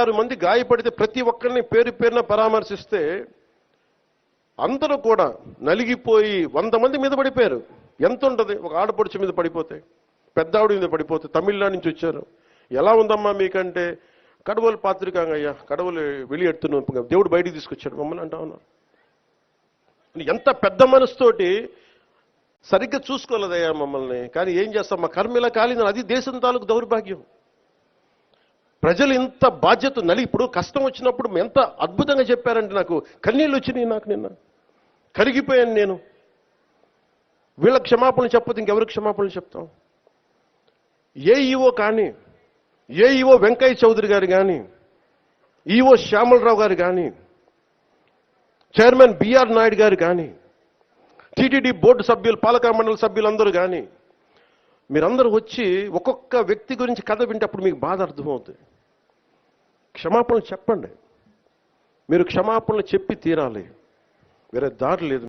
6 మంది గాయపడితే ప్రతి ఒక్కరిని పేరు పేరున పరామర్శిస్తే అందరూ కూడా నలిగిపోయి 100 మంది మీద పడిపోయారు. ఎంత ఉంటుంది ఒక ఆడపడుచు మీద పడిపోతే, పెద్ద ఆవిడ మీద పడిపోతే, తమిళనాడు నుంచి వచ్చారు. ఎలా ఉందమ్మా మీకంటే, కడవలు పాత్రికాంగ అయ్యా, కడవలు వెళ్ళి దేవుడు బయటికి తీసుకొచ్చాడు మమ్మల్ని అంటా ఉన్నారు. ఎంత పెద్ద మనసుతోటి సరిగ్గా చూసుకోలేదయ్యా మమ్మల్ని, కానీ ఏం చేస్తాం, మా కర్మ ఇలా కాలిందని. అది దేశం తాలూకు దౌర్భాగ్యం. ప్రజలు ఇంత బాధ్యత ఇప్పుడు కష్టం వచ్చినప్పుడు ఎంత అద్భుతంగా చెప్పారంటే నాకు కన్నీళ్ళు వచ్చినాయి. నాకు నిన్న కరిగిపోయాను నేను. వీళ్ళ క్షమాపణలు చెప్పదు ఇంకెవరికి క్షమాపణలు చెప్తాం? ఏఈఓ కానీ, ఏఈఓ వెంకయ్య చౌదరి గారు కానీ, ఈఓ శ్యామలరావు గారు కానీ, చైర్మన్ బిఆర్ నాయుడు గారు కానీ, టీటీడీ బోర్డు సభ్యులు, పాలక మండలి సభ్యులందరూ కానీ, మీరందరూ వచ్చి ఒక్కొక్క వ్యక్తి గురించి కథ వింటే అప్పుడు మీకు బాధ అర్థమవుతుంది. క్షమాపణలు చెప్పండి. మీరు క్షమాపణలు చెప్పి తీరాలి, వేరే దారి లేదు.